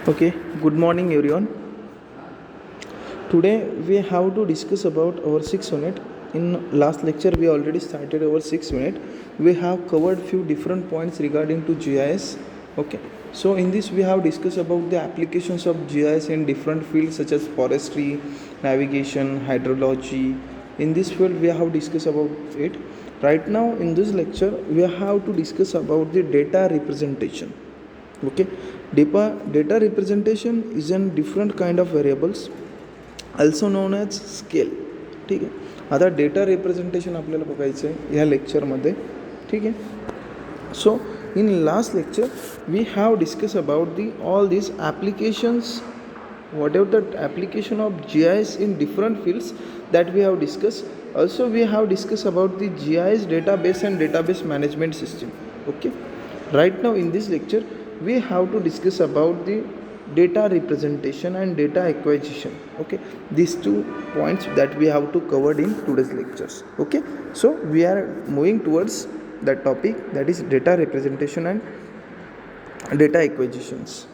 Okay, good morning everyone. Today we have to discuss about our 6 unit. In last lecture we already started our 6 unit. We have covered few different points regarding to GIS. Okay, so in this we have discussed about the applications of GIS in different fields such as forestry, navigation, hydrology. In this field we have discussed about it. Right now in this lecture we have to discuss about the data representation. Okay, data representation is a different kind of variables also known as scale. ठीक आहे, आता data representation आपल्याला बघायचं आहे ह्या लेक्चरमध्ये. ठीक आहे, so in last lecture we have discuss about the all these applications whatever the application of GIS in different fields that we have discussed. Also we have discussed about the GIS database and database management system. Okay, right now in this lecture we have to discuss about the data representation and data acquisition. Okay, these two points that we have to cover in today's lectures. Okay, so we are moving towards that topic, that is data representation and data acquisitions.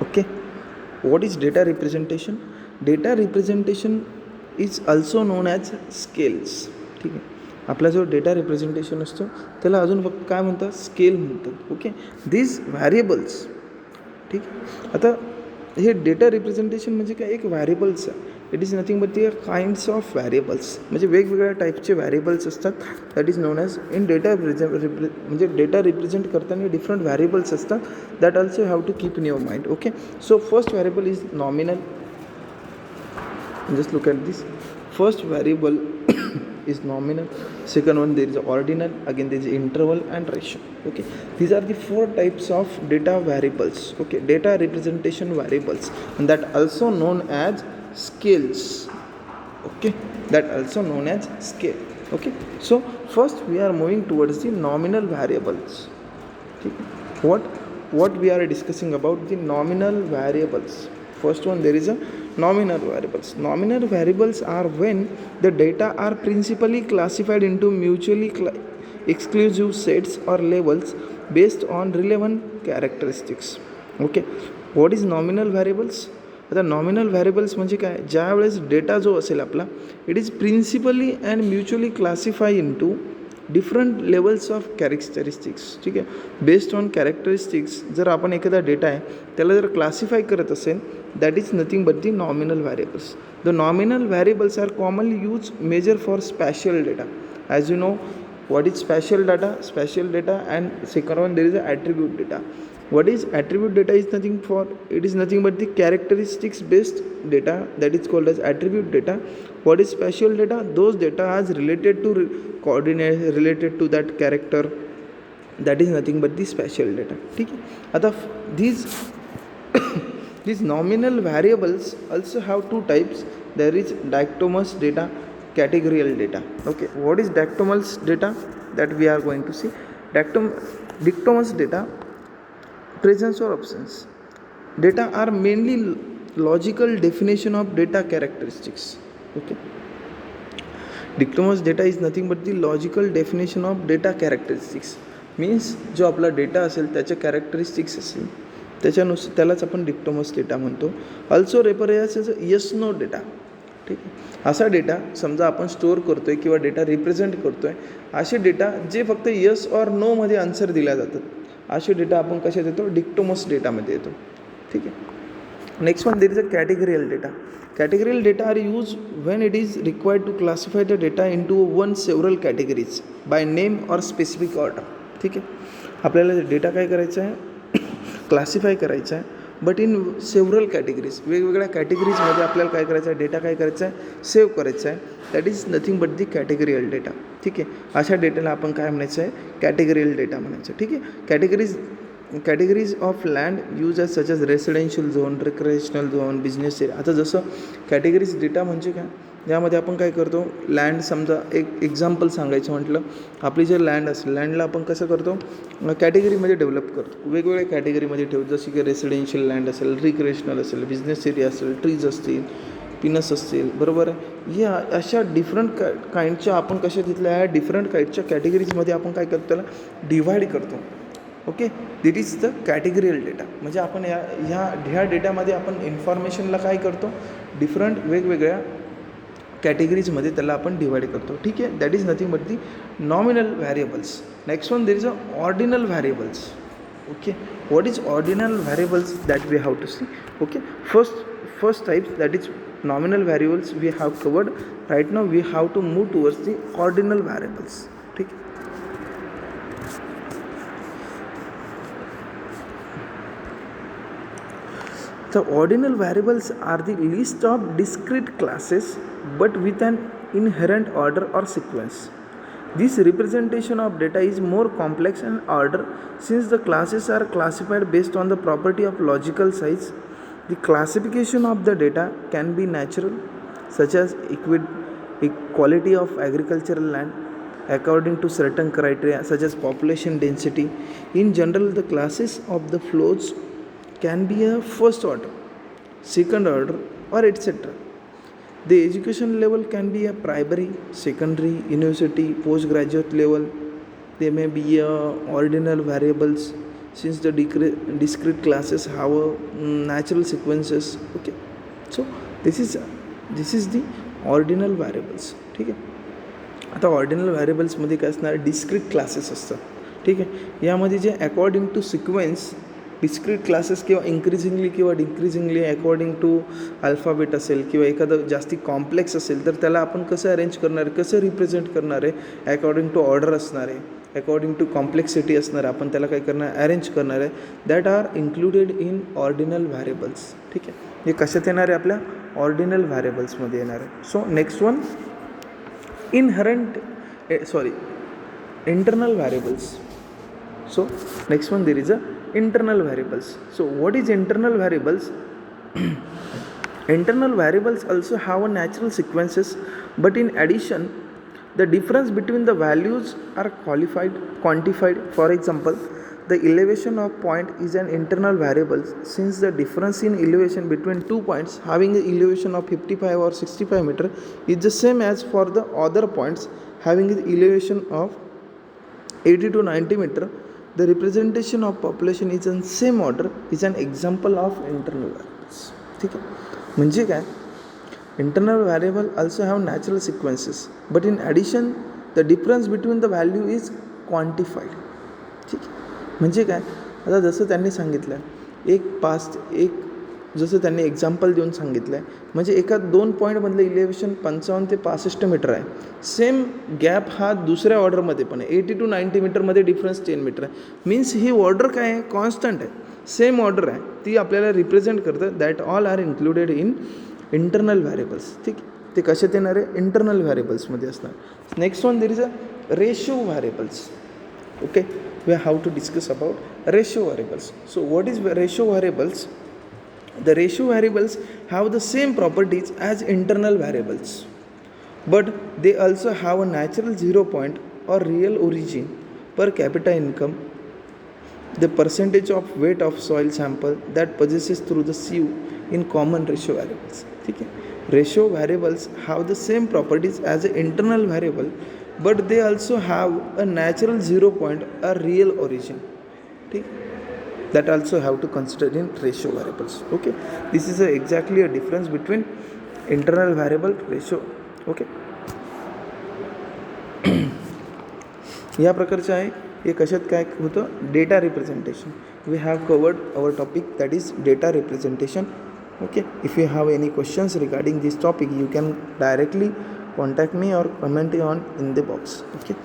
Okay, what is data representation? Data representation is also known as scales. ठीक आहे, आपला जो data representation असतो त्याला अजून फक्त काय म्हणतात, स्केल म्हणतात. Okay, these variables. ठीक, आता हे डेटा रिप्रेझेंटेशन म्हणजे काय, एक व्हॅरिएबल्स आहे. It is nothing but the kinds of variables, म्हणजे वेगवेगळ्या टाईपचे व्हॅरिएबल्स असतात. That is known as in data म्हणजे डेटा रिप्रेझेंट करताना डिफरंट व्हॅरिएबल्स असतात. That also have to keep in your mind. Okay, so first variable is nominal. Just look at this. First variable is nominal. Second one, there is ordinal. Again there is interval and ratio. Okay, these are the 4 types of data variables. Okay, data representation variables, and that also known as scales. Okay, that also known as scale. Okay, so first we are moving towards the nominal variables. Okay, what we are discussing about the nominal variables. First one, there is a nominal variables. Nominal variables are when the data are principally classified into mutually exclusive sets or labels based on relevant characteristics. Okay, what is nominal variables? आता nominal variables म्हणजे काय, ज्या वेळेस data जो असेल आपला, it is principally and mutually classify into different levels of characteristics. ठीक आहे, बेस्ड ऑन कॅरेक्टरिस्टिक्स जर आपण एखादा डेटा आहे त्याला जर क्लासिफाय करत असेल, that is nothing but the nominal variables. The nominal variables are commonly use measure for spatial data. As you know what is spatial data, and second one there is a attribute data. What is attribute data is nothing but the characteristics based data, that is called as attribute data. What is spatial data? Those data is related to coordinate, related to that character, that is nothing but the spatial data. ठीक है, आता these nominal variables also have 2 types. There is dichotomous data, categorical data. Okay, what is dichotomous data? That we are going to see. Dichotomous data, presence or absence. Data are mainly logical definition of data characteristics. Okay, dichotomous data is nothing but the logical definition of data characteristics. Means जो आपला data असेल त्याच्या characteristics असेल त्याच्यानुसार त्यालाच आपण dichotomous data म्हणतो. Also refer as yes no data. ठीक आहे, असा डेटा समजा आपण स्टोअर करतो आहे किंवा डेटा रिप्रेझेंट करतो आहे, असे डेटा जे फक्त यस ऑर नोमध्ये आन्सर दिल्या जातात, असे डेटा आपण कशात येतो, डिक्टोमस डेटामध्ये येतो. ठीक आहे, next one, there is a categorical data. Categorical data are use when it is required to classify the data in to one several categories by name or specific order. ठीक आहे, आपल्याला डेटा काय करायचा आहे, क्लासिफाय करायचा आहे, but in several categories, वेगवेगळ्या कॅटेगरीजमध्ये आपल्याला काय करायचं आहे, डेटा काय करायचा आहे, सेव्ह करायचा आहे. That is nothing but the categorical data. ठीक आहे, अशा डेटाला आपण काय म्हणायचं आहे, कॅटेगरियल डेटा म्हणायचं. ठीक आहे, categories of land use as such as residential zone, recreational zone, business area. आता जसं कॅटेगरीज डेटा म्हणजे काय, यामध्ये आपण काय करतो, लँड समजा एक एक्झाम्पल सांगायचं म्हटलं, आपली जे लँड असेल, लँडला आपण कसं करतो, कॅटेगरीमध्ये डेव्हलप करतो, वेगवेगळ्या कॅटेगरीमध्ये ठेवतो. जशी की रेसिडेन्शियल लँड असेल, रिक्रिएशनल असेल, बिझनेस एरिया असेल, ट्रीज असतील, पिनस असेल, बरोबर आहे. या अशा डिफरंट काइंडच्या आपण कशा तिथल्या डिफरंट काइंडच्या कॅटेगरीजमध्ये आपण काय करतो, त्याला डिव्हाइड करतो. Okay, this is the categorical data. म्हणजे आपण ह्या डेटामध्ये आपण इन्फॉर्मेशनला काय करतो, डिफरंट वेगवेगळ्या कॅटेगरीजमध्ये त्याला आपण डिवाइड करतो. ठीक आहे, that is nothing but the nominal variables. Next one there is a ordinal variables. Okay, what is ordinal variables that we have to see. Okay, first type, that is nominal variables, we have covered. Right now we have to move towards the ordinal variables. ठीक है. The ordinal variables are the list of discrete classes but with an inherent order or sequence. This representation of data is more complex and order since the classes are classified based on the property of logical size. The classification of the data can be natural, such as equality of agricultural land, according to certain criteria such as population density. In general, the classes of the flows can be a first order, second order, or etc. The education level can be a primary, secondary, university, postgraduate level. They may be ordinal variables since the discrete classes have natural sequences. Okay, so this is the ordinal variables. ठीक आहे. आता ordinal व्हॅरिएबल्समध्ये काय असणार, discrete classes असतात. ठीक आहे, यामध्ये जे according to sequence discrete classes किंवा इन्क्रीजिंगली किंवा डिक्रीजिंगली अकॉर्डिंग टू अल्फाबेट असेल किंवा एखादं जास्ती कॉम्प्लेक्स असेल तर त्याला आपण कसं अरेंज करणार आहे, कसं रिप्रेझेंट करणार आहे, अकॉर्डिंग टू ऑर्डर असणार आहे, अकॉर्डिंग टू कॉम्प्लेक्सिटी असणार आहे. आपण त्याला काय करणार, अरेंज करणार आहे. That are included in ordinal variables. ठीक आहे, हे कशात येणार आहे, आपल्या ऑर्डिनल व्हॅरिएबल्समध्ये येणार आहे. So next one, internal variables. So next one, there is a internal variables. So what is internal variables? Internal variables also have a natural sequences, but in addition the difference between the values are quantified. For example, the elevation of point is an internal variable since the difference in elevation between 2 points having an elevation of 55 or 65 meter is the same as for the other points having an elevation of 80 to 90 meter. The representation of population is in same order is an example of internal variables. ठीक आहे, म्हणजे काय, internal variable also have natural sequences, but in addition the difference between the value is quantified. ठीक आहे, म्हणजे काय, आता जसं त्यांनी सांगितलं एक जसं त्यांनी एक्झाम्पल देऊन सांगितलं आहे, म्हणजे एका 2 पॉईंटमधलं इलेव्हेशन 55 ते 65 मीटर आहे. सेम गॅप हा दुसऱ्या ऑर्डरमध्ये पण आहे, 80 to 90 मीटरमध्ये डिफरन्स 10 मीटर आहे. मीन्स ही ऑर्डर काय आहे, कॉन्स्टंट आहे, सेम ऑर्डर आहे, ती आपल्याला रिप्रेझेंट करतं. That all are included in interval variables. ठीक, ते कशात येणार आहे, इंटरनल व्हॅरिएबल्समध्ये असणार. Next one, there is a ratio variables. Okay, we have to discuss about ratio variables. So what is ratio variables? The ratio variables have the same properties as internal variables, but they also have a natural 0 point or real origin, per capita income, the percentage of weight of soil sample that passes through the sieve in common ratio variables. ठीक है, ratio variables have the same properties as an internal variable, but they also have a natural 0 point or real origin. ठीक, that also have to consider in ratio variables. Okay, this is exactly a difference between internal variable ratio. Okay, या प्रकारचं आहे. हे कशात काय होतं, data representation. We have covered our topic, that is data representation. Okay, if you have any questions regarding this topic, you can directly contact me or comment on in the box. Okay.